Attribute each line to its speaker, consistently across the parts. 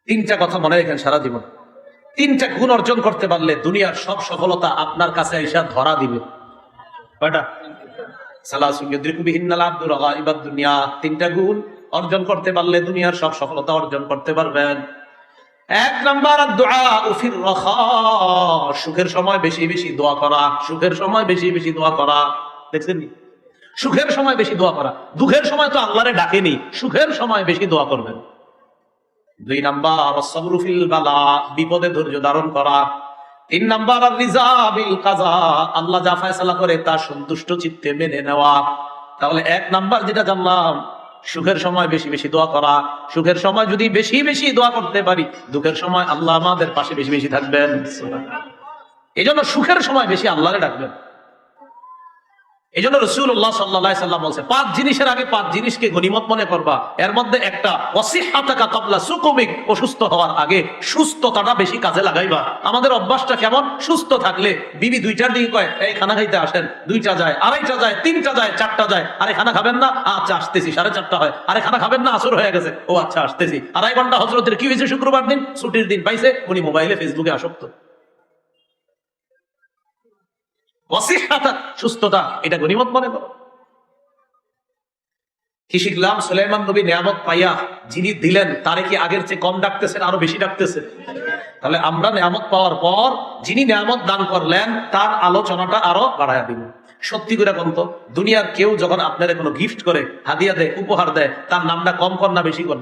Speaker 1: তিনটা কথা মনে রাখেন সারা জীবন। তিনটা গুণ অর্জন করতে পারলে দুনিয়ার সব সফলতা আপনার কাছে এসে ধরা দিবে। কয়টা? তিনটা গুণ অর্জন করতে পারলে দুনিয়ার সব সফলতা অর্জন করতে পারবেন। এক নাম্বার সুখের সময় বেশি বেশি দোয়া করা। সুখের সময় বেশি বেশি দোয়া করা, দেখছেন? সুখের সময় বেশি দোয়া করা। দুঃখের সময় তো আল্লাহরে ডাকেনি, সুখের সময় বেশি দোয়া করবেন। দুই নাম্বার সবরু ফিল বালা, বিপদে ধৈর্য ধারণ করা। তিন নাম্বার রিজা বিল কাজা, আল্লাহ যা ফয়সালা করে তা সন্তুষ্ট চিত্তে মেনে নেওয়া। তাহলে এক নাম্বার যেটা জানলাম, সুখের সময় বেশি বেশি দোয়া করা। সুখের সময় যদি বেশি বেশি দোয়া করতে পারি, দুঃখের সময় আল্লাহ আমাদের পাশে বেশি বেশি থাকবেন। এই জন্য সুখের সময় বেশি আল্লাহরে ডাকবেন। এই জন্য রাসূলুল্লাহ সাল্লাল্লাহু আলাইহি সাল্লাম বলছে, 5 জিনিসের আগে 5 জিনিসকে গনিমত মনে করবা। এর মধ্যে একটা ওয়াসিহাতাকা ক্বাবলা সুকুমিক, অসুস্থ হওয়ার আগে সুস্থতাটা বেশি কাজে লাগাইবা। আমাদের অভ্যাসটা কেমন? সুস্থ থাকলে বিবি 2টার দিকে কয়, এই খানা খাইতে আসেন, 2টা যায়, 2:30টা যায়, 3টা যায়, 4টা যায়, আরে খানা খাবেন না? আচ্ছা আসতেছি। 4:30 হয়, আরে খানা খাবেন না? আসর হয়ে গেছে, ও আচ্ছা আসতেছি। 2.5 ঘন্টা হযরতের কি হয়েছে? শুক্রবার দিন ছুটির দিন পাইছে, উনি মোবাইলে ফেসবুকে আসক্ত। সুস্থতা, এটা গনিমত মনে করো। কি শিখলাম? সুলাইমান নবী নিয়ামত পাইয়া যিনি দিলেন তারে কি আগের চেয়ে কম ডাকতেছেন, আরো বেশি ডাকতেছেন? তাহলে আমরা নিয়ামত পাওয়ার পর যিনি নিয়ামত দান করলেন তার আলোচনাটা আরো বাড়ায়া দিব। সত্যি করে বলতো, দুনিয়ার কেউ যখন আপনারা কোনো গিফট করে, হাদিয়া দেয়, উপহার দেয়, তার নামটা কম কর না বেশি কর?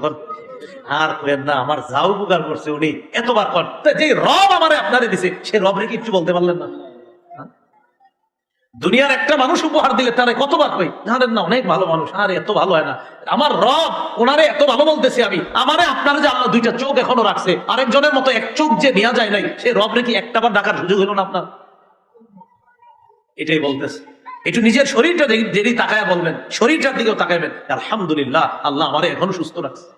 Speaker 1: আর করেন না, আমার যা উপকার করছে উনি এতবার কর। যে রব আমারে আপনারে দিছে, সে রব রে কিছু বলতে পারলেন না? দুনিয়ার একটা মানুষ উপহার দিলে তারে কতবার কই, জানেন না অনেক ভালো মানুষ, আরে এত ভালো হয় না। আমার রব, ওনারে এত ভালো বলতেছি আমি। আমারে আপনার যে আল্লাহ 2টা চোখ এখনো রাখছে, আরেকজনের মতো এক চোখ যে নেওয়া যায় নাই, সে রব রে কি একটাবার ডাকার সুযোগ হলো না আপনার? এটাই বলতেছে। একটু নিজের শরীরটা যেদি তাকায়া বলবেন, শরীরটার দিকেও তাকাইবেন, আলহামদুলিল্লাহ আল্লাহ আমারে এখনো সুস্থ রাখছে।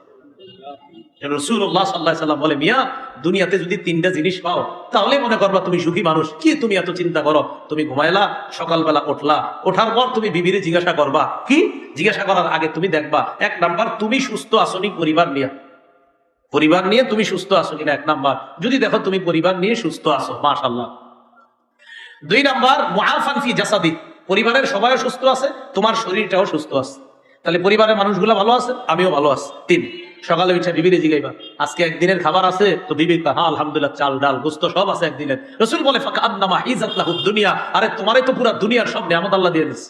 Speaker 1: রাসূলুল্লাহ সাল্লাল্লাহু আলাইহি সাল্লাম বলে, মিয়া দুনিয়াতে যদি 3টা জিনিস পাও তাহলে মনে করবা তুমি সুখী মানুষ। কি তুমি এত চিন্তা করো? তুমি ঘুমাইলা, সকালবেলা উঠলা, ওঠার পর তুমি বিবিরে জিজ্ঞাসা করবা। কি জিজ্ঞাসা করার আগে তুমি দেখবা, 1 নাম্বার তুমি সুস্থ আছো নি পরিবার নিয়ে? পরিবার নিয়ে তুমি সুস্থ আছো কিনা 1 নাম্বার। যদি দেখো তুমি পরিবার নিয়ে সুস্থ আছো, মাশাআল্লাহ। 2 নাম্বার মুআফান ফি জাসাদি, পরিবারের সবাই সুস্থ আছে, তোমার শরীরটাও সুস্থ আছে। তাহলে পরিবারের মানুষগুলো ভালো আছে, আমিও ভালো আছি। 3, সকালে উঠে বিবিরে জিগাইবা আজকে একদিনের খাবার আছে তো? বিবি হ্যাঁ আলহামদুলিল্লাহ, চাল ডাল গোস্ত সব আছে একদিনের। রাসূল বলে ফাকান্নামা হিজাতলাহু দুনিয়া, আরে তোমারে তো পুরো দুনিয়ার সব নিয়ামত আল্লাহ দিয়ে দিয়েছে,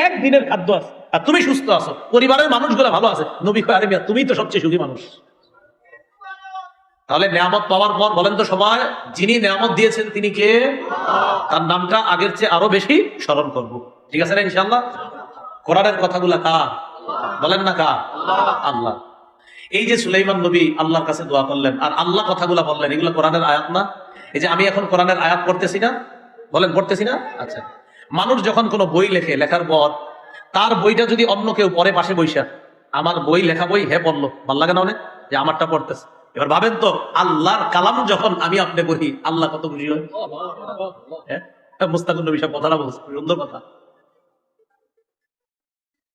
Speaker 1: একদিনের খাদ্য আছে আর তুমি সুস্থ আছো, পরিবারের মানুষগুলো ভালো আছে। নবী কয়, আরে মিয়া তুমি তো সবচেয়ে সুখী মানুষ। তাহলে নিয়ামত পাওয়ার পর বলেন তো সবাই, যিনি নিয়ামত দিয়েছেন তিনি কে? তার নামটা আগের চেয়ে আরো বেশি স্মরণ করব। ঠিক আছে না ইনশাআল্লাহ? কোরআনের কথাগুলা কার? বলেন না কার? আল্লাহ। এই যে সুলাইমান নবী আল্লাহর কাছে দোয়া করলেন আর আল্লাহ কথাগুলা বললেন, এগুলো কোরআনের আয়াত না? এই যে আমি এখন কোরআনের আয়াত পড়তেছি না, বলেন পড়তেছি না? আচ্ছা, মানুষ যখন কোনো বই লেখে, লেখার পর তার বইটা যদি অন্য কেউ পড়ে পাশে বইসা, আমার বই লেখা বই হে পড়লো, ভাল লাগে না অনেক যে আমারটা পড়তেছে। এবার ভাবেন তো, আল্লাহর কালাম যখন আমি আপনি পড়ি, আল্লাহ কত খুশি হয়। মুস্তাকুর নবী সাহেব কথাটা বলছে, সুন্দর কথা।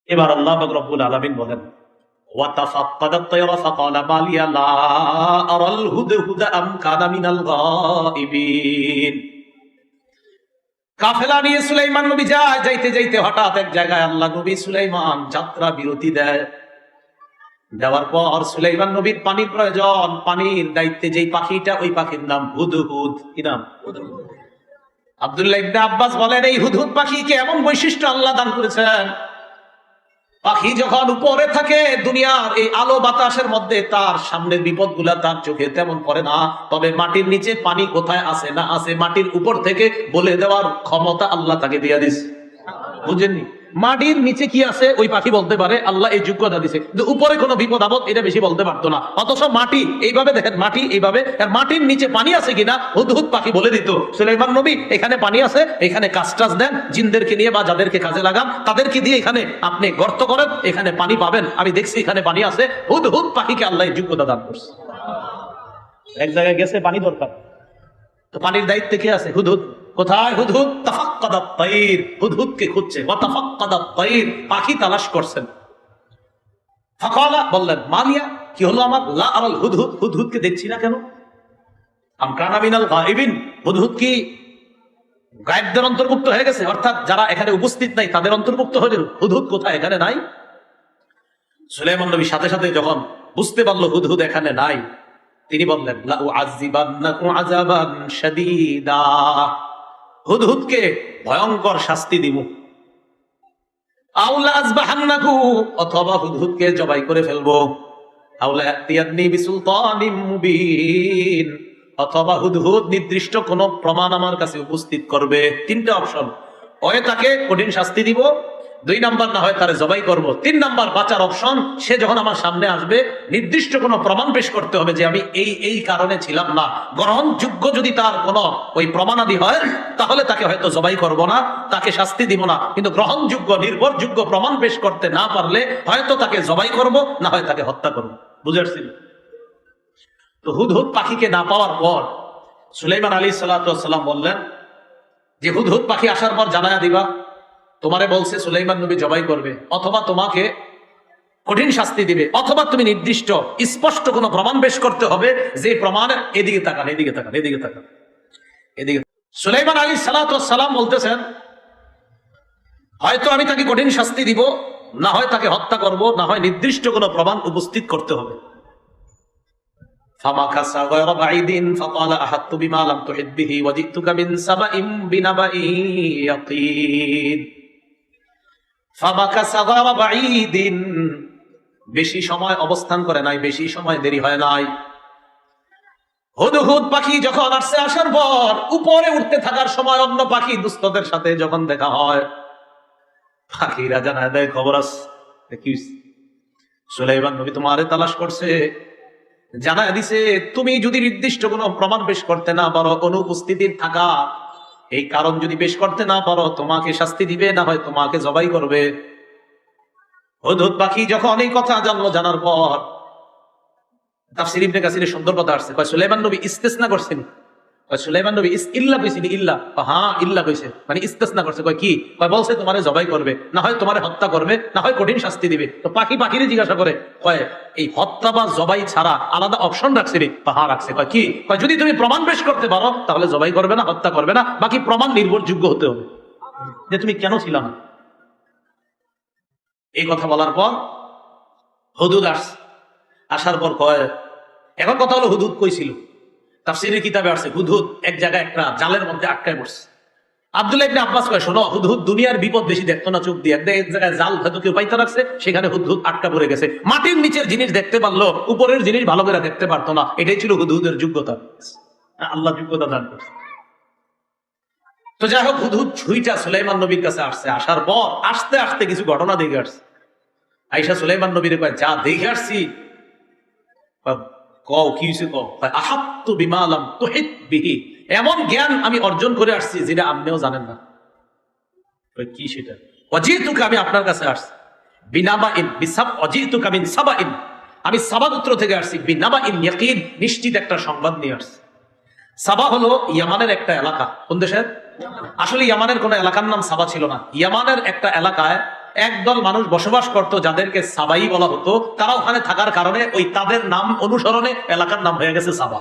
Speaker 1: এবার আল্লাহ পাক রব্বুল আলামিন বলেন, ওয়াতাফাক্কাদাত তায়রা ফাকালা মা লিয়া লা আরাল হুদহুদা আম কানা মিনাল গায়িবিন। কাফেলা নিয়ে সুলাইমান নবী যায়, যাইতে যাইতে হঠাৎ এক জায়গায় আল্লাহ নবী সুলাইমান যাত্রা বিরতি দেয়। দেওয়ার পর সুলাইমান নবীর পানির প্রয়োজন, পানির দায়িত্বে যেই পাখিটা, ওই পাখির নাম হুদহুদ। কি নাম? আব্দুল্লাহ ইবনে আব্বাস বলেন, এই হুদহুদ পাখিকে এমন বৈশিষ্ট্য আল্লাহ দান করেছেন, পাখি যখন উপরে থাকে দুনিয়ার এই আলো বাতাসের মধ্যে, তার সামনের বিপদ গুলা তার চোখে তেমন পড়ে না। তবে মাটির নিচে পানি কোথায় আছে না আছে, মাটির উপর থেকে বলে দেওয়ার ক্ষমতা আল্লাহ তাকে দিয়ে দিছে। বুঝেননি? মাটির নিচে কি আছে ওই পাখি বলতে পারে, আল্লাহ এই যোগ্যতা দিছে। কিন্তু উপরে কোনো বিপদ আপদ এটা বেশি বলতে পারতো না। অথচ মাটি এইভাবে দেখেন, মাটি এইভাবে, আর মাটির নিচে পানি আছে কিনা হুদহুদ পাখি বলে দিত। সুলাইমান নবী, এখানে পানি আছে, এখানে কাজ টাজ দেন, জিনদেরকে নিয়ে বা যাদেরকে কাজে লাগান তাদেরকে দিয়ে এখানে আপনি গর্ত করেন, এখানে পানি পাবেন, আমি দেখছি এখানে পানি আছে। হুদহুদ পাখিকে আল্লাহ এই যোগ্যতা দান করছে। এক জায়গায় গেছে, পানি দরকার, তো পানির দায়িত্বে কে আছে? হুদহুদ। কোথায় হুদহুদ? তাফাক্কাদাত তায়র, হুদহুদকে খুঁজছে। ওয়া তাফাক্কাদাত তায়র, পাখি তালাশ করছেন। ফাকালা, বললেন, মালিয়া, কি হলো আমার? লা আরাল হুদহুদ, হুদহুদকে দেখছি না কেন? আম কানা মিনাল গায়বিন, হুদহুদ কি গায়েবদের অন্তর্ভুক্ত হয়ে গেছে? অর্থাৎ যারা এখানে উপস্থিত নাই তাদের অন্তর্ভুক্ত হয়ে গেল। হুদহুদ কোথায়? এখানে নাই। সুলাইমান নবী সাথে সাথে যখন বুঝতে পারলো হুদহুদ এখানে নাই, তিনি বললেন লা উআযিবান্নাকুম আযাবান শাদীদা, হুদহুদকে ভয়ঙ্কর শাস্তি দিব। আও লা আযবাহান্নাকু, অথবা হুদহুদকে জবাই করে ফেলবো। আও লা ইয়াতিয়ান্নী বিসুলতানিম মুবিন, অথবা হুদহুদ নির্দিষ্ট কোন প্রমাণ আমার কাছে উপস্থিত করবে। তিনটা অপশন, হয় তাকে কঠিন শাস্তি দিব, 2 নাম্বার না হয় তারে জবাই করব, 3 নাম্বার বাঁচার অপশন, সে যখন আমার সামনে আসবে নির্দিষ্ট কোনো প্রমাণ পেশ করতে হবে যে আমি এই কারণে ছিলাম না। গ্রহণযোগ্য যদি তার কোনো ওই প্রমাণাদি হয় তাহলে তাকে হয়তো জবাই করব না, তাকে শাস্তি দিব না। কিন্তু গ্রহণযোগ্য নির্ভরযোগ্য প্রমাণ পেশ করতে না পারলে হয়তো তাকে জবাই করব, না হয় তাকে হত্যা করব। বুঝে আসছিল? তো হুদহুদ পাখিকে না পাওয়ার পর সুলাইমান আলাইহিস সালাতু ওয়াস সালাম বললেন যে হুদহুদ পাখি আসার পর জানায়া দিবা, তোমারে বলছে সুলাইমান নবী জবাই করবে, অথবা তোমাকে কঠিন শাস্তি দিবে, অথবা তুমি নির্দিষ্ট স্পষ্ট কোনো প্রমাণ পেশ করতে হবে যে প্রমাণ এদিকে তাকান, এদিকে তাকান, এদিকে তাকান, এদিকে। সুলাইমান আলাইহিস সালাতু ওয়াস সালাম বলতেছেন হয়তো আমি তাকে কঠিন শাস্তি দিব, না হয় তাকে হত্যা করব, না হয় নির্দিষ্ট কোনো প্রমাণ উপস্থিত করতে হবে। فمكث غير بعيد فقال أحطت بما لم تحط به وجئتك من سبأ بنبأ يقين। فمكث غير بعيد, বেশি সময় অবস্থান করে নাই, বেশি সময় দেরি হয় নাই। হুদহুদ পাখি যখন আসছে, আসার পর উপরে উঠতে থাকার সময় অন্য পাখি দুষ্টদের সাথে যখন দেখা হয়, পাখিরা জানায় দেয় খবর আছে, কি সুলাইমান নবী তোমারে তালাশ করছে, জানায় দিছে তুমি যদি নির্দিষ্ট কোনো প্রমাণ পেশ করতে না পারো, অনুপস্থিতির থাকা এই কারণ যদি পেশ করতে না পারো, তোমাকে শাস্তি দিবে, না হয় তোমাকে জবাই করবে। হুদহুদ পাখি যখন এই কথা জানলো, জানার পর তাফসীর ইবনে কাসিরের সুন্দর কথা আসছে, কয় সুলাইমান নবী ইস্তেসনা করছেন, কয় সুলাইমান নবী ইল্লা কইছেন, ইল্লা, হ্যাঁ ইল্লা কইছে, মানে ইস্তেসনা করছে। কয় কি? কয় বলছে তোমারে জবাই করবে, না হয় তোমারে হত্যা করবে, না হয় কঠিন শাস্তি দিবে। তো পাখি পাখিরে জিজ্ঞাসা করে, কয় এই হত্যা বা জবাই ছাড়া আলাদা অপশন রাখছে রে? হ্যাঁ রাখছে। কয় কি? কয় যদি তুমি প্রমাণ পেশ করতে পারো তাহলে জবাই করবে না, হত্যা করবে না, বাকি প্রমাণ নির্ভরযোগ্য হতে হবে যে তুমি কেন ছিল না। এই কথা বলার পর হুদহুদ আসার পর কয়, এখন কথা হলো হুদহুদ কইছিল, তাফসীরের কিতাবে আছে হুদহুদ এক জায়গায় একটা জালের মধ্যে আটকায় পড়ছে। আব্দুল্লাহ ইবনে আব্বাস কয়, শোনো, হুদহুদ দুনিয়ার বিপদ বেশি দেখতো না চোখ দিয়ে, এক জায়গায় জাল হয়তো কেউ পাইতে রাখছে, সেখানে হুদহুদ আটকা পড়ে গেছে। মাটির নিচের জিনিস দেখতে পারলো, উপরের জিনিস ভালো করে দেখতে পারতো না। এটাই ছিল হুদহুদের যোগ্যতা। আল্লাহ যোগ্যতা দান করছে। তো যাই হোক, হুদহুদ ছুইটা সুলাইমান নবীর কাছে আসছে। আসার পর আস্তে আস্তে কিছু ঘটনা দেখে আসছে। আইসা সুলাইমান নবীর কয়, যা দেখে আসছি। কও কি হয়েছে? কও। আহাত্তু বিমা লাম তুহিত বিহি, এমন জ্ঞান আমি অর্জন করে আসছি যেটা আপনিও জানেন না। কি সেটা? অজিতুকা, আমি আপনার কাছে আসছি, বিনাবাইন বিসাব, অজিতুকা মিন সাবাইন, আমি সাবা গোত্র থেকে আসছি, বিনাবাইন ইয়াকিন, নিশ্চিত একটা সংবাদ নিয়ে আসছি। সাবা হলো ইয়ামানের একটা এলাকা। কোন দেশের? আসলে ইয়ামানের কোন এলাকার নাম সাবা ছিল না। ইয়ামানের একটা এলাকায় একদল মানুষ বসবাস করত যাদেরকে সাবাই বলা হতো। তারা ওখানে থাকার কারণে ওই তাদের নাম অনুসরণে এলাকার নাম হয়ে গেছে সাবা।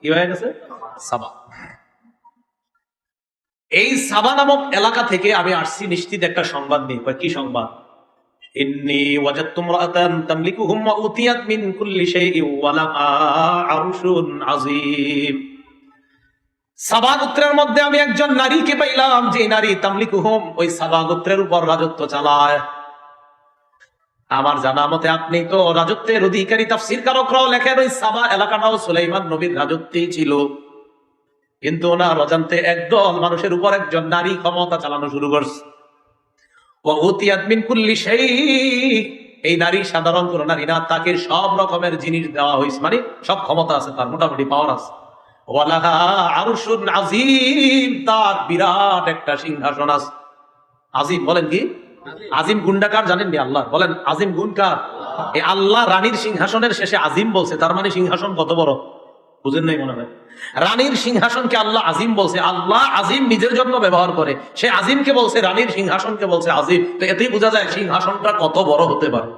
Speaker 1: কি হয়ে গেছে? সাবা। এই সাবা নামক এলাকা থেকে আমি আসছি নিশ্চিত একটা সংবাদ নিয়ে। কি সংবাদ? ইন্নী ওয়াজাদতু ইমরাআতান তামলিকুহুম ওয়া উতিয়াত মিন কুল্লি শাইইন ওয়া লাহা আরশুন আযীম। সাবা গোত্রের মধ্যে আমি একজন নারীকে পাইলাম, যে নারী তামলিকুহুম, ওই সাবা গোত্রের উপর রাজত্ব চালায়। আমার জানা মতে আপনি তো রাজত্বের অধিকারী। তাফসীর কারকরাও লেখেন ওই সাবা এলাকাটাও সুলাইমান নবীর রাজত্বেই ছিল। কিন্তু ওনার অজান্তে একদল মানুষের উপর একজন নারী ক্ষমতা চালানো শুরু করছে। ওয়া উতিয়াত মিন কুল্লি শাই, এই নারী সাধারণ কোন নারী না, তাকে সব রকমের জিনিস দেওয়া হয়েছে, মানে সব ক্ষমতা আছে তার, মোটামুটি পাওয়ার আছে। ওয়ালাহা আরশুন আযীম, তার বিরাট একটা সিংহাসন আছে। আজিম বলেন কি? আজিম গুন্ডাকার জানেননি? আল্লাহ বলেন আজিম গুণকার। এই আল্লাহ রানীর সিংহাসনের শেষে আজিম বলছে, তার মানে সিংহাসন কত বড় বুঝেন নাই মনে হয়। রানীর সিংহাসনকে আল্লাহ আজিম বলছে। আল্লাহ আজিম নিজের জন্য ব্যবহার করে, সে আজিমকে বলছে, রানীর সিংহাসনকে বলছে আজিম। তো এতেই বোঝা যায় সিংহাসনটা কত বড় হতে পারে।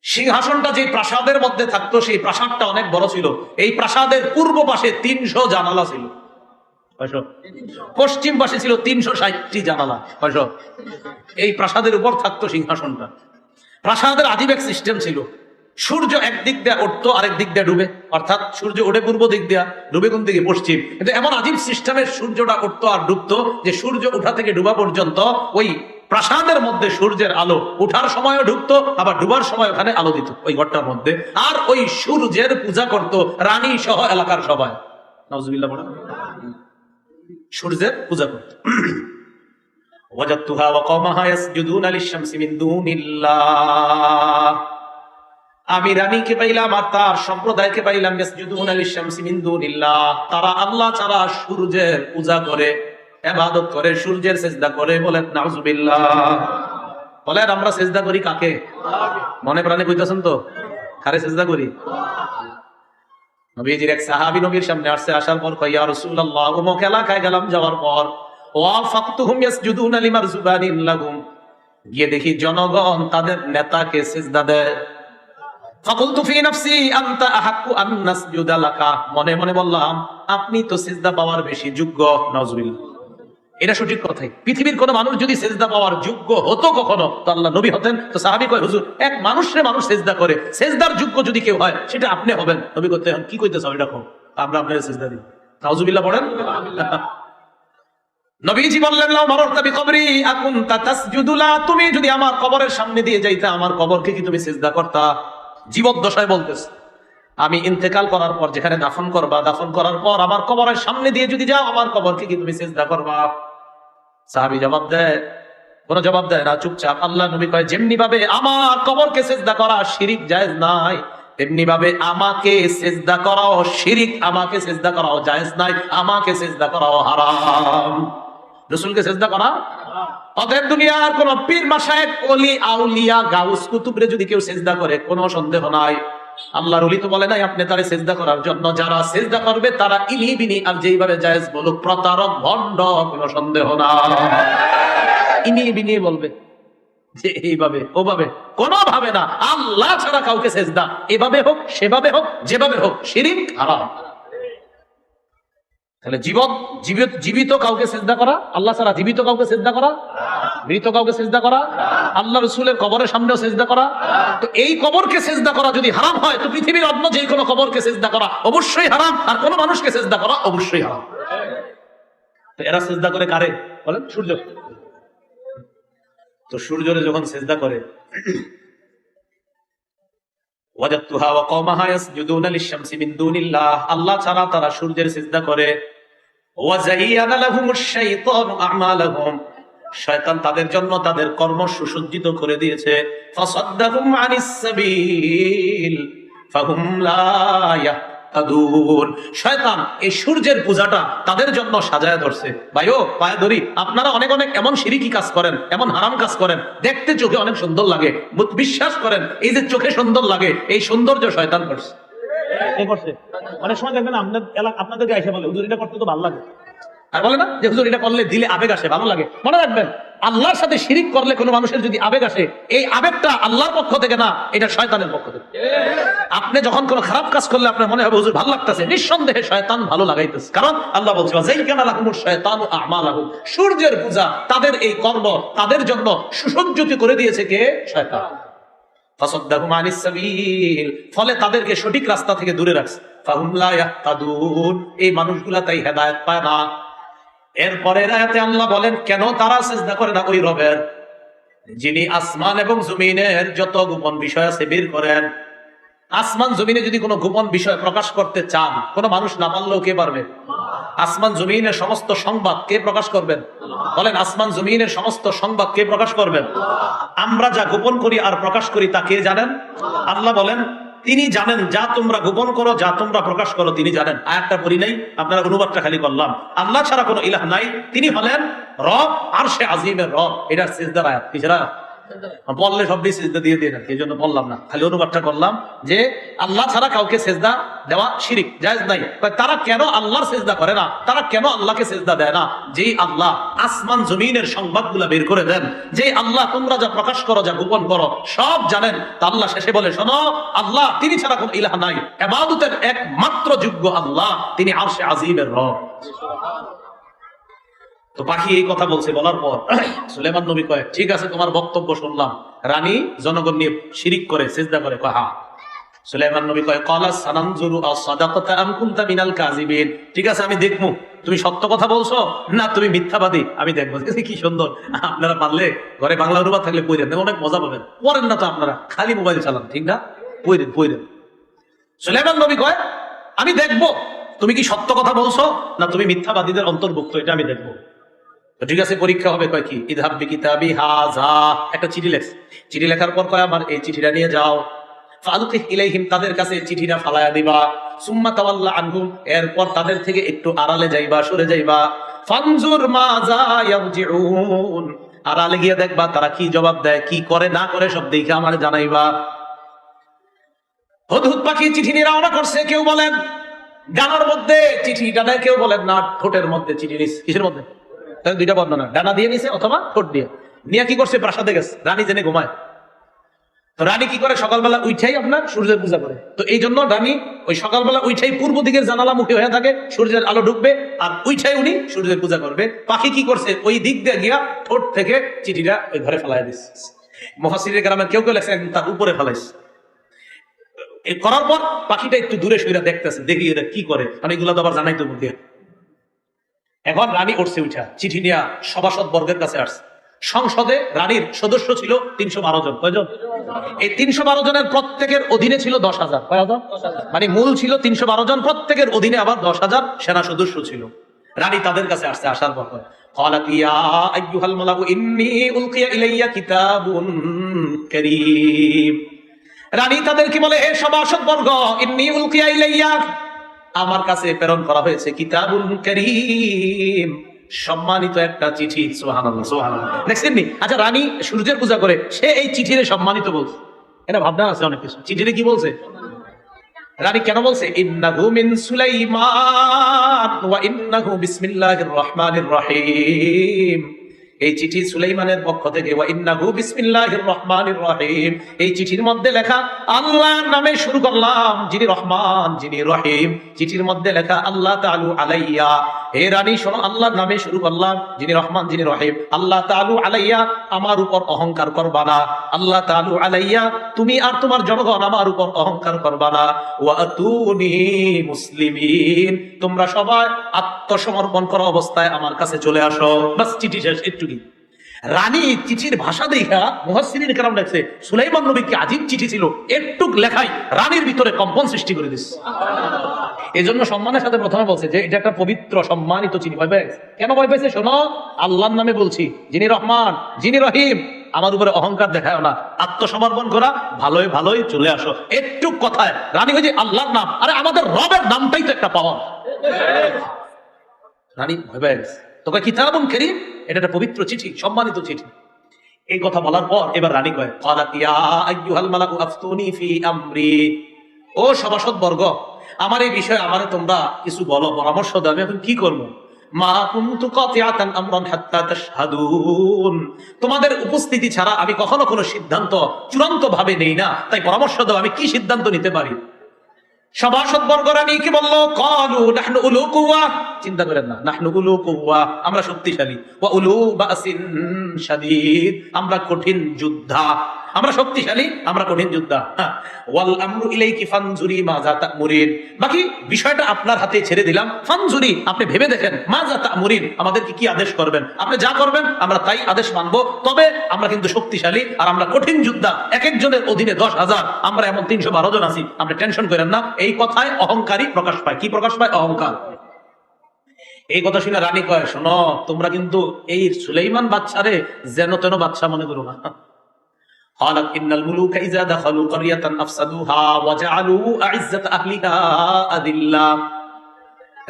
Speaker 1: সিংহাসনটা যে প্রাসাদের মধ্যে থাকতো সেই প্রাসাদটা অনেক বড় ছিল। এই প্রাসাদের পূর্ব পাশে 300 জানালা ছিল, পশ্চিম পাশে ছিল 360টি জানালা। এই প্রাসাদের উপর থাকতো সিংহাসনটা। প্রাসাদের আজীব এক সিস্টেম ছিল, সূর্য একদিক দিয়ে উঠতো, আরেক দিক দিয়ে ডুবে, অর্থাৎ সূর্য ওঠে পূর্ব দিক দিয়া, ডুবে কোন দিকে? পশ্চিম। কিন্তু এমন আজীব সিস্টেমের সূর্যটা উঠতো আর ডুবতো যে সূর্য উঠা থেকে ডুবা পর্যন্ত ওই প্রাসাদের মধ্যে সূর্যের আলো উঠার সময়ও ঢুকতো, আবার ডুবার সময় ওখানে আলো দিত ওই ঘরটার মধ্যে। আর ওই সূর্যের পূজা করত রানী সহ এলাকার সবাই। নাউজুবিল্লাহ বলেন। সূর্যের পূজা করত। ওয়াজাদতুহা ওয়া কওমাহা ইয়াসজুদুনা লিশ-শামসি মিন দুনিল্লাহ। আমি রানীকে পাইলাম আর তার সম্প্রদায়কে পাইলাম ইয়াসজুদুনা লিশ-শামসি মিন দুনিল্লাহ। তারা আল্লাহ ছাড়া সূর্যের পূজা করে, ইবাদত করে, সূর্যের সিজদা করে। বলেন নাউজুবিল্লাহ। বলেন আমরা সিজদা করি কাকে? মনে প্রাণে কইতাছেন তো? কারে সিজদা করি? নবীজির এক সাহাবী নবীর সামনে আসছে, আসার পর কয় ইয়া রাসূলুল্লাহ, অমুক এলাকায় গেলাম, যাওয়ার পর ওয়াফাকতুহুম ইয়াসজুদুনা লিমারজুবানিন লাহুম, গিয়ে দেখি জনগণ তাদের নেতাকে সিজদা দেয়। ফাকুলতু ফি নাফসি আনতা আহাক্কু আন নাসজুদা লাকা, মনে মনে বললাম আপনি তো সিজদা পাওয়ার বেশি যোগ্য। নাউজুবিল্লাহ। এটা সঠিক কথাই। পৃথিবীর কোন মানুষ যদি সিজদা পাওয়ার যোগ্য হতো কখনো, তো আল্লাহ নবী হতেন। তো সাহাবী কয় হুজুর, এক মানুষরে মানুষ সিজদা করে, সিজদার যোগ্য যদি কেউ হয় সেটা আপনি হবেন। নবী করতে কি কইতেছ এটা কও, আমরা আপনার সিজদা দিই। নাউজুবিল্লাহ পড়েন। নবীজি বললেন লাউ মারারতা বিকবরি আকুনতা তাসজুদু লা, তুমি যদি আমার কবরের সামনে দিয়ে যাইতা, আমার কবরকে কি তুমি সিজদা করতা? জীবদ্দশায় বলতেছে, আমি ইন্তেকাল করার পর যেখানে দাফন করবা, দাফন করার পর আমার কবরের সামনে দিয়ে যদি যাও, আমার কবরকে কি তুমি সিজদা করবা? সাহাবী জবাব দেয়, কোন জবাব দেয় না, চুপচাপ। আল্লাহ নবী কয় যেমনি ভাবে আমার কবরকে সিজদা করা শিরিক জায়েজ নাই, তেমনি ভাবে আমাকে সিজদা করাও শিরিক, আমাকে সিজদা করাও জায়েজ নাই, আমাকে সিজদা করাও হারাম। রাসূলকে সিজদা করা অতএব দুনিয়ার কোন পীর মাশায়েখ ওলি আউলিয়া গাউস কুতুবরে যদি কেউ সিজদা করে, কোনো সন্দেহ নাই আল্লাহর ওলি তো বলে নাই আপনি তারে সিজদা করার জন্য। যারা সিজদা করবে তারা ইনি বিনি আর যেইভাবে জায়েজ বলুক, প্রতারক ভণ্ড, কোনো সন্দেহ না। ইনি বিনি বলবে যে এইভাবে ওভাবে, কোনো ভাবে না। আল্লাহ ছাড়া কাউকে সিজদা এভাবে হোক সেভাবে হোক যেভাবে হোক শিরক হারাম। তাহলে জীবিত কাউকে সিজদা করা, আল্লাহ ছাড়া জীবিত কাউকে সিজদা করা, মৃত কাউকে সিজদা করা, আল্লাহ রাসূলের কবরের সামনেও সিজদা করা। তো এই কবরকে সিজদা করা যদি হারাম হয়, তো পৃথিবীর অন্য যে কোনো কবরকে সিজদা করা অবশ্যই হারাম, আর কোন মানুষকে সিজদা করা অবশ্যই হারাম। তো এরা সিজদা করে কারে? বলেন সূর্য। তো সূর্যরে যখন সিজদা করে, ওয়াজাদতুহা ওয়া কওমাহা ইয়াসজুদুনা লিশ-শামসি মিন দুনিল্লাহ, আল্লাহ ছাড়া তারা সূর্যের সিজদা করে। ওয়া যায়্যানা লাহুমুশ শাইতানু আ'মালাহুম, শয়তান তাদের জন্য তাদের কর্ম সুসজ্জিত করে দিয়েছে। ফাসাদ্দাহুম আনিস সাবিল ফাহুম লা ইয়াহতাদুন, শয়তান এই সূর্যের পূজাটা তাদের জন্য সাজায় ধরছে। ভাইও পায়ে ধরি, আপনারা অনেক অনেক এমন শিরকি কাজ করেন, এমন হারাম কাজ করেন, দেখতে চোখে অনেক সুন্দর লাগে, বিশ্বাস করেন এই যে চোখে সুন্দর লাগে, এই সৌন্দর্য শয়তান করছে। অনেক সময় দেখবেন আপনাদেরকে এসে বলে হুজুর এটা করতে তো ভালো লাগে, আর বলে না যে হুজুর এটা করলে দিলে আবেগ আসে, ভালো লাগে। মনে রাখবেন, আল্লাহর সাথে শিরিক করলে কোনো মানুষের যদি আবেগ আসে, এই আবেগটা আল্লাহর পক্ষ থেকে না, এটা শয়তানের পক্ষ থেকে। আপনি যখন কোনো খারাপ কাজ করলে আপনার মনে হবে হুজুর ভালো লাগতেছে, নিঃসন্দেহে শয়তান ভালো লাগাইতেছে। কারণ আল্লাহ বলছে যায়্যানা লাহুমুশ শাইতানু আ'মালাহুম, সূর্যের পূজা তাদের এই কর্ম তাদের জন্য সুসজ্জিত করে দিয়েছে কে? শয়তান। ফাসাদ্দাহুম আনিস সাবিল, ফলে তাদেরকে সঠিক রাস্তা থেকে দূরে রাখছে। ফাহুম লা ইয়াহতাদুন, এই মানুষগুলা তাই হেদায়েত পায় না। এরপরের আয়াতে আল্লাহ বলেন কেন তারা সিজদা করে না ওই রবের যিনি আসমান এবং জমিনের যত গোপন বিষয় আছে বের করেন। আসমান জমিনে যদি কোনো গোপন বিষয় প্রকাশ করতে চান, কোন মানুষ না পারলেও কে পারবে? আসমান জমিনের সমস্ত সংবাদ কে প্রকাশ করবেন? বলেন আসমান জমিনের সমস্ত সংবাদ কে প্রকাশ করবেন? আমরা যা গোপন করি আর প্রকাশ করি তা কে জানেন? আল্লাহ বলেন তিনি জানেন, যা তোমরা গোপন করো যা তোমরা প্রকাশ করো তিনি জানেন। আয়াতটা পড়ি নাই, আপনারা অনুবাদটা খালি করলাম। আল্লাহ ছাড়া কোনো ইলাহ নাই, তিনি হলেন রব, আরশে আজিমের রব। এটা সিজদার আয়াত। কিসের আয়াত? বললে সবটি সেজদা দিয়ে দিয়ে না, এই জন্য বললাম না, খালি অনুবাদটা করলাম যে আল্লাহ ছাড়া কাউকে সেজদা দেওয়া শিরিক, জায়েজ নাই। তারা কেন আল্লাহর সেজদা করে না, তারা কেন আল্লাহকে সেজদা দেয় না? যেই আল্লাহ আসমান জমিনের সংবাদগুলা বের করে দেন, যেই আল্লাহ তোমরা যা প্রকাশ করো যা গোপন করো সব জানেন, তা আল্লাহ শেষে বলে শোনো, আল্লাহ তিনি ছাড়া কোন ইলাহ নাই, ইবাদতের একমাত্র যোগ্য আল্লাহ, তিনি আরশে আজিমের রব। তো পাখি এই কথা বলছে, বলার পর সুলাইমান নবী কয় ঠিক আছে তোমার বক্তব্য শুনলাম, রানী জনগণ নিয়ে শিরিক করে সিজদা করে, কয় হ্যাঁ। সুলাইমান নবী কয় ক্বালা সানানজুরু আসাদাকাতা আম কুনতা মিনাল কাযিবিন, ঠিক আছে আমি দেখবো তুমি সত্য কথা বলছো না তুমি মিথ্যাবাদী, আমি দেখবো। কি সুন্দর, আপনারা পারলে ঘরে বাংলা অনুবাদ থাকলে পড়েন, অনেক মজা পাবেন। পড়েন না তো আপনারা, খালি মোবাইল চালান, ঠিক না? পড়েন। সুলাইমান নবী কয় আমি দেখবো তুমি কি সত্য কথা বলছো না তুমি মিথ্যাবাদীদের অন্তর্ভুক্ত, এটা আমি দেখবো। ঠিক আছে পরীক্ষা হবে, কয় কি ইযহাব বিকিতাবি হাযা, একটা চিঠি লেখ, চিঠি লেখার পর কয় আমার এই চিঠিটা নিয়ে যাও, ফালকিহ ইলাইহিম, তাদের কাছে চিঠিটা ফালায়া দিবা, সুম্মা তাওয়াল্লা আনহুম, এরপর তাদের থেকে একটু আড়ালে যাইবা, সরে যাইবা, ফানজুর মাযা ইয়ারজিউন, আড়ালে গিয়ে দেখবা তারা কি জবাব দেয়, কি করে না করে সব দেখে আমার জানাইবা। হুদহুদ পাখি চিঠি নিয়ে রওনা করছে, কেউ বলেন ডানার মধ্যে চিঠিটা নেয়, কেউ বলেন না ঠোঁটের মধ্যে চিঠি নিছে। কিসের মধ্যে? দুইটা বর্ণনা, ডানা দিয়ে নিছে অথবা ঠোঁট দিয়ে নিয়ে কি করছে, প্রাসাদে গেছে, রানী জেনে ঘুমায়। তো রানী কি করে, সকালবেলা উঠাই আপনার সূর্যের পূজা করে। তো এই জন্য রানী ওই সকালবেলা উঠাই পূর্ব দিকের জানালা মুখী হয়ে থাকে, সূর্যের আলো ঢুকবে আর উঠাই উনি সূর্যের পূজা করবে। পাখি কি করছে, ওই দিক দিয়ে গিয়া ঠোঁট থেকে চিঠিটা ওই ঘরে ফেলাই দিচ্ছে। মুফাসসিরিনে কেরামের কেউ কেউ লেখেন তার উপরে ফেলাইছে। এই করার পর পাখিটা একটু দূরে সইরা দেখতেছে, দেখি এরা কি করে, মানে এগুলা তো আবার জানাই তো বুদ্ধি। এখন রানী উঠছে, উঠা চিঠি নিয়ে সভাসদ বর্গের কাছে আসছে। সংসদে রানীর সদস্য ছিল 312 জন। কয়জন? এই 312 জনের প্রত্যেকের অধীনে ছিল 10,000। কয়জন? মানে মূল ছিল 312 জন, প্রত্যেকের অধীনে আবার 10,000 সেনা সদস্য ছিল। রানী তাদের কাছে আসছে, আসার পর ক্বালাত ইয়া আইয়ুহাল মালাউ ইন্নী উলকিয়া ইলাইয়া কিতাবুন কারীম। রানী তাদেরকে বলে হে সভাসদ বর্গ, ইন্নী উলকিয়া ইলাইয়া, আমার কাছে প্রেরণ করা হয়েছে কিতাবুন কারীম, সম্মানিত একটা চিঠি। সুবহানাল্লাহ, সুবহানাল্লাহ। দেখছেন নি? আচ্ছা রানী সূর্যের পূজা করে, সে এই চিঠিরে সম্মানিত বলছে, এটা ভাবনা আছে অনেক কিছু। চিঠিরে কি বলছে রানী, কেন বলছে ইন্নাহু মিন সুলাইমান ওয়া ইন্নাহু বিসমিল্লাহির রহমানির রহিম, এই চিঠি সুলাইমানের পক্ষ থেকে, ওয়া ইন্নাহু বিসমিল্লাহির রহমানির রহিম, এই চিঠির মধ্যে লেখা আল্লাহর নামে শুরু করলাম, যিনি রহমান যিনি রহিম। চিঠির মধ্যে লেখা আল্লাহ তাআলু আলাইয়া, হে রানী শোনো, আল্লাহর নামে শুরু করলাম, যিনি রহমান যিনি রহিম। আল্লাহ তাআলু আলাইয়া, আমার উপর অহংকার করবা না। আল্লাহ তাআলু আলাইয়া, তুমি আর তোমার জনগণ আমার উপর অহংকার করবা না। ওয়া আতুনি মুসলিমিন, তোমরা সবাই আত্মসমর্পণ করা অবস্থায় আমার কাছে চলে আসো। বাস চিঠি শেষ। একটু কি রানী চিঠির ভাষা দেখা মুফাসসিরিন কেরাম লেখছে সুলাইমান নবী কি আজীব চিঠি ছিল, একটু লেখাই রানীর ভিতরে কম্পন সৃষ্টি করে দিচ্ছে। এজন্য সম্মানের সাথে প্রথমে বলছে যে এটা একটা পবিত্র সম্মানিত চিঠি। ভয় পেয়েছে কেন? ভয় পেয়েছে শোনো, আল্লাহর নামে বলছি, যিনি রহমান যিনি রহিম, আমার উপরে অহংকার দেখায় না, আত্মসমর্পণ করা, ভালোই ভালোই চলে আসো। একটু কথায় রানী বলছে আল্লাহর নাম, আরে আমাদের রবের নামটাই তো একটা পাওয়া। রানী ভয় পেয়ে গেছে। তোকে কিতাবুন কারীম, এটা একটা পবিত্র চিঠি, সম্মানিত চিঠি। এই কথা বলার পর এবার রানী কয় ক্বালাত ইয়া আইয়ুহাল মালাউ আফতুনি ফি আমরি, ও সভাসদ বর্গ, আমার এই বিষয়ে আমারে তোমরা কিছু বলো, পরামর্শ দাও, আমি এখন কি করব। মা কুনতু কাতিআতান আমরান হাত্তা তাশহাদুন, তোমাদের উপস্থিতি ছাড়া আমি কখনো কোনো সিদ্ধান্ত চূড়ান্ত ভাবে নেই না, তাই পরামর্শ দাও আমি কি সিদ্ধান্ত নিতে পারি। সভাসদ বর্গ রানী কি বললো, ক্বালু নাহনু উলু কুওয়া, চিন্তা করেন না, নাহনু উলু কুওয়া, আমরা শক্তিশালী, ওয়া উলু বাসিন শাদীদ, আমরা কঠিন যোদ্ধা, আমরা শক্তিশালী, আমরা কঠিন যোদ্ধা। ওয়াল আমরু ইলাইকি ফানজুরি মাযা তা'মুরিন, বাকি বিষয়টা আপনার হাতে ছেড়ে দিলাম। ফানজুরি, আপনি ভেবে দেখেন, মাযা তা'মুরিন, আমাদেরকে কি আদেশ করবেন, আপনি যা করবেন আমরা তাই আদেশ মানব। তবে আমরা কিন্তু শক্তিশালী আর আমরা কঠিন যোদ্ধা, এক একজনের অধীনে 10,000, আমরা এমন 312 জন আছি, আপনি টেনশন করেন না। এই কথায় অহংকারী প্রকাশ পায়। কি প্রকাশ পায়? অহংকার। এই কথা শুনে রানী কয় শোনো, তোমরা কিন্তু এই সুলাইমান বাদশারে যেন তেন বাদশা মনে করো না। قالت إن الملوك إذا دخلوا قرية أفسدوها وجعلوا أعزة أهلها أذلة,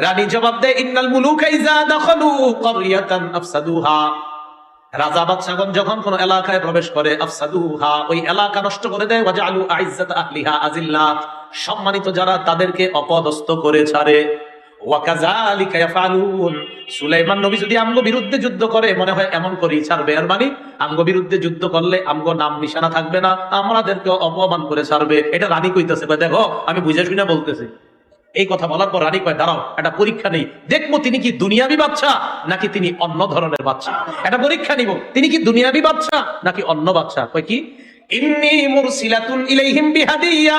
Speaker 1: রানী জবাব দেয় ইন্নাল মুলুকা ইযা দাখালু ক্বরিয়াতান আফসাদুহা, রাজা বাদশাগণ যখন কোন এলাকায় প্রবেশ করে আফসাদুহা, ওই এলাকা নষ্ট করে দেয়, ওয়াজআলু আইজ্জাত আহলিহা আযিল্লা, সম্মানিত যারা তাদেরকে অপদস্থ করে ছাড়ে। ওয়াকাযালিকা ইয়াফআলুন, সুলাইমান নবী যদি আমগো বিরুদ্ধে যুদ্ধ করে মনে হয় এমন করেই ছাড়বে, এর মানে আমগো বিরুদ্ধে যুদ্ধ করলে আমগো নাম নিশানা থাকবে না, আমাদেরকে অপমান করে ছাড়বে। এটা রানী কইতেছে, কয় দেখো আমি বুঝে শুনে বলতেছি। এই কথা বলার পর রানী কয় দাঁড়াও, একটা পরীক্ষা নেই, দেখবো তিনি কি দুনিয়াবি বাদশা নাকি তিনি অন্য ধরনের বাদশা। একটা পরীক্ষা নিব, তিনি কি দুনিয়াবি বাদশা নাকি অন্য বাদশা। কয় কি? ইন্নী মুরসিলাতুন ইলাইহিম বিহাদিয়া,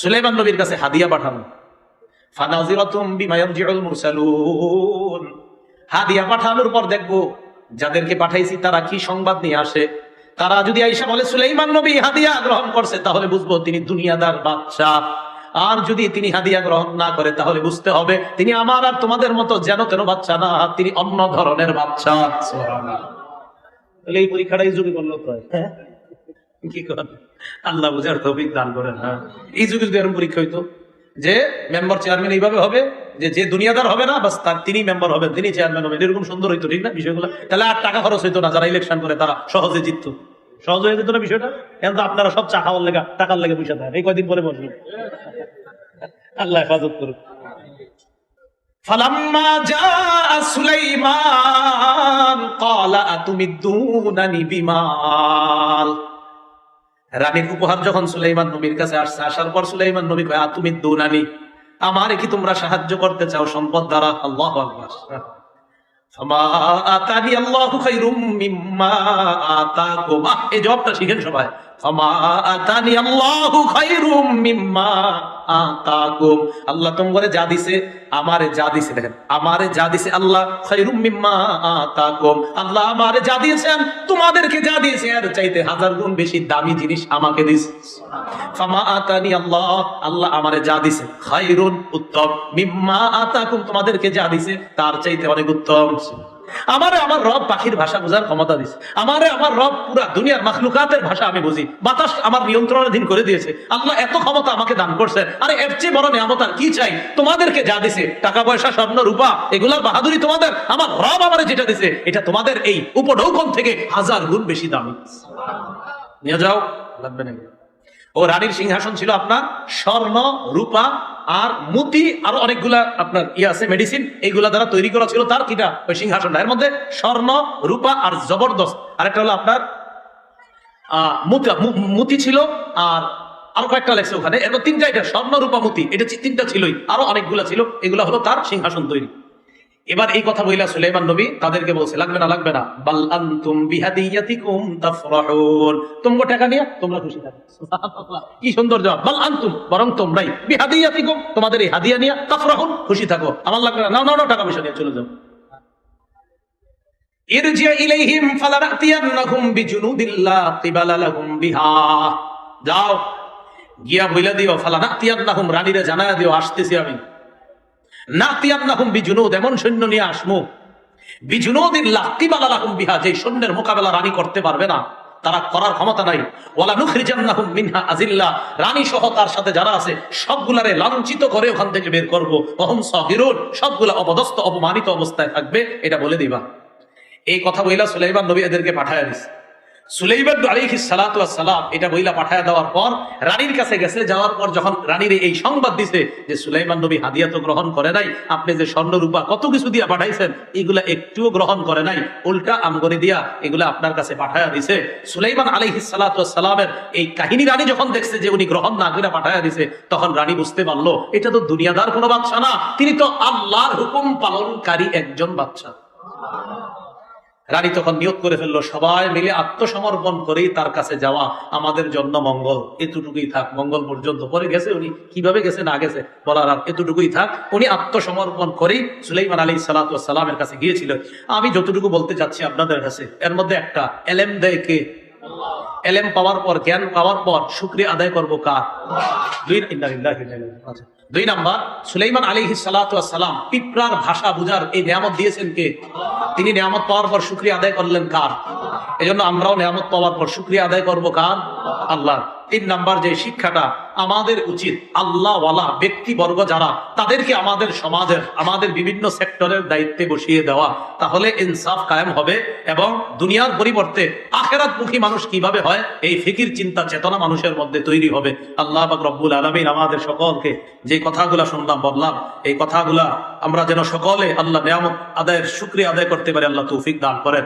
Speaker 1: সুলাইমান নবীর কাছে হাদিয়া পাঠানো। ফানাজিরাতুম বিমা ইয়ারজিউল মুরসালুন, হাদিয়া পাঠানোর পর দেখবো যাদেরকে পাঠাইছি তারা কি সংবাদ নিয়ে আসে। তারা যদি আইসা বলে সুলাইমান নবী হাদিয়া গ্রহণ করছে, তাহলে বুঝবো তিনি দুনিয়াদার বাদশা। আর যদি তিনি হাদিয়া গ্রহণ না করে, তাহলে বুঝতে হবে তিনি আমার আর তোমাদের মতো যেন তেন বাচ্চা না, তিনি অন্য ধরনের বাচ্চা। এই পরীক্ষাটাই যুগে করলো তো কি করেন, আল্লাহ বুঝার তৌফিক দান করেন। এই যুগে যদি এরকম পরীক্ষা হইতো যে মেম্বার চেয়ারম্যান এইভাবে হবে, যে দুনিয়াদার হবে না বাস তার তিনি মেম্বার হবেন, তিনি চেয়ারম্যান হবেন, এরকম সুন্দর হইতো, ঠিক না বিষয়গুলো? তাহলে আর টাকা খরচ হইতো না, যারা ইলেকশন করে তারা সহজে জিতত, সহজ হয়ে যেত না বিষয়টা। কিন্তু আপনারা সব চা খাওয়ার লেগা টাকার লেগে পয়সা দেন, এই কয়দিন পরে বসবেন। আল্লাহ হেফাজত করুন। ফালাম্মা জাআ সুলাইমান ক্বালা আতুমিদ্দুনানি বিমাল, রানীর উপহার যখন সুলাইমান নবীর কাছে আসছে, আসার পর সুলাইমান নবী কয় আতুমিদ্দুনানি, আমারে কি তোমরা সাহায্য করতে চাও সম্পদ দ্বারা? আল্লাহু আকবার। ফামা আতানি আল্লাহু খায়রুম মিম্মা আতাকুম, এই জবাবটা শিখেন সবাই। ফামা আতানি আল্লাহু খায়রুম মিম্মা আতাকুম, আল্লাহ তোমারে যা দিছে, আমারে যা দিছে, দেখেন আমারে যা দিছে আল্লাহ, খায়রুম মিম্মা আতাকুম, আল্লাহ আমারে যা দিয়েছেন তোমাদেরকে যা দিয়েছে এর চাইতে 1000 গুণ বেশি দামি জিনিস আমাকে দিয়েছে। ফামা আতানি আল্লাহ, আল্লাহ আমারে যা দিছে, খায়রুন উত্তম, মিম্মা আতাকুম তোমাদেরকে যা দিছে তার চাইতে অনেক উত্তম। আমারে আমার রব পাখির ভাষা বোঝার ক্ষমতা দিয়েছে, আমারে আমার রব পুরা দুনিয়ার মাখলুকাতের ভাষা আমি বুঝি, বাতাস আমার নিয়ন্ত্রণাধীন করে দিয়েছে। আল্লাহ এত ক্ষমতা আমাকে দান করছে, আরে এর চেয়ে বড় নিয়ামত আর কি চাই? তোমাদেরকে যা দিছে, টাকা পয়সা স্বর্ণ রূপা, এগুলার বাহাদুরি তোমাদের, আমার রব আমারে যেটা দিছে এটা তোমাদের এই উপঢৌকন থেকে 1000 গুণ বেশি দামি। নিয়ে যাও, লাগবে না। ও রানীর সিংহাসন ছিল আপনার স্বর্ণ রূপা আর মতি, আরো অনেকগুলা আপনার আছে মেডিসিন, এইগুলা দ্বারা তৈরি করা ছিল তার কিটা ওই সিংহাসনটা। এর মধ্যে স্বর্ণ রূপা আর জবরদস্ত আরেকটা হলো আপনার মতি ছিল, আর আরো কয়েকটা লেগছে ওখানে। এর মধ্যে 3টা, এটা স্বর্ণ রূপা মতি, এটা 3টা ছিলই, আরো অনেকগুলা ছিল, এগুলা হলো তার সিংহাসন তৈরি। এবার এই কথা বইলা সুলাইমান নবী তাদেরকে বলছে লাগবে না লাগবে না, বাল আনতুম বিহাদিয়াতিকুম তাফরাহুন, তোমরা টাকা নিয়ে তোমরা খুশি থাকো। সুবহানাল্লাহ, কি সুন্দর জবাব। বাল আনতুম, বরং তোমরাই, বিহাদিয়াতিকুম তোমাদের এই হাদিয়া নিয়ে, তাফরাহুন খুশি থাকো, আমার লাগবে না, নাও নাও টাকা পয়সা নিয়ে চলে যাও। ইরজি ইলাইহিম ফালানাতিয়ান্নাহুম বিজুনুদিল্লাহ কিবালা লাহুম বিহা, যাও গিয়া বইলা দিও, ফালানাতিয়ান্নাহুম রানীরে জানায়া দিও আসতেছি আমি, নাতিয়ান্নাহুম বিজুনুদ এমন সৈন্য নিয়ে আসমু, বিজুনুদিল্লাহ কিবালা লাহুম বিহা যে সৈন্যের মোকাবেলা রানী করতে পারবে না, তারা করার ক্ষমতা নাই। ওয়ালা নুখরিজান্নাহুম মিনহা আযিল্লা, রানী সহ তার সাথে যারা আছে সবগুলারে লাঞ্ছিত করে ওখান থেকে বের করব। ওহুম সাগিরুন, সবগুলা অপদস্থ অপমানিত অবস্থায় থাকবে, এটা বলে দিবা। এই কথা বইলা সুলাইমান নবী এদেরকে পাঠায়া দিছে। সুলাইমান আলাইহিস সালাতু ওয়াস সালাম এটা বইলা পাঠায়া দেওয়ার পর রানীর কাছে গেছে, যাওয়ার পর যখন রানীর এই সংবাদ দিছে যে সুলাইমান নবী হাদিয়া তো গ্রহণ করে নাই, আপনি যে স্বর্ণ রূপা কত কিছু দিয়া পাঠাইছেন এগুলা একটুও গ্রহণ করে নাই, উল্টা আমগরে দিয়া এগুলা আপনার কাছে পাঠায়া দিছে। সুলাইমান আলাইহিস সালাতু ওয়াস সালামের এই কাহিনী রানী যখন দেখছে যে উনি গ্রহণ না করে পাঠায়া দিছে, তখন রানী বুঝতে পারলো এটা তো দুনিয়াদার কোনো বাদশা না, তিনি তো আল্লাহর হুকুম পালনকারী একজন বাদশা। রানী তখন নিয়ত করে ফেললো সবাই মিলে আত্মসমর্পণ করেই তার কাছে যাওয়া আমাদের জন্য মঙ্গল, এতটুকুই থাক, মঙ্গল পর্যন্ত। পরে গেছে উনি কিভাবে গেছে না গেছে বলার আর, এতটুকুই থাক। উনি আত্মসমর্পণ করেই সুলাইমান আলাইহিস সালাতু ওয়াস সালামের কাছে গিয়েছিল। আমি যতটুকু বলতে চাচ্ছি আপনাদের কাছে, এর মধ্যে একটা এলেম দেয় কে? এলেম পাওয়ার পর, জ্ঞান পাওয়ার পর শুকরিয়া আদায় করবো কার? দুই নাম্বার, সুলাইমান আলাইহিস সালাতু ওয়াস সালাম পিঁপড়ার ভাষা বুঝার এই নিয়ামত দিয়েছেন কে? তিনি নিয়ামত পাওয়ার পর শুকরিয়া আদায় করলেন কার? এই জন্য আমরাও নিয়ামত পাওয়ার পর শুকরিয়া আদায় করবো কার? আল্লাহ। 3 নাম্বার যে শিক্ষাটা আমাদের উচিত, আল্লাহওয়ালা ব্যক্তিবর্গ যারা, তাদেরকে আমাদের সমাজের, আমাদের বিভিন্ন সেক্টরের দায়িত্বে বসিয়ে দেওয়া, তাহলে ইনসাফ কায়েম হবে এবং দুনিয়ার পরিবর্তে আখিরাতমুখী মানুষ কিভাবে হয় এই ফিকির চিন্তা চেতনা মানুষের মধ্যে তৈরি হবে। আল্লাহ পাক রব্বুল আলামিন আমাদের সকলকে যে কথাগুলা শুনলাম বললাম, এই কথাগুলা আমরা যেন সকলে আল্লাহ নিয়ামত আদায়ের শুকরিয়া আদায় করতে পারি, আল্লাহ তৌফিক দান করেন।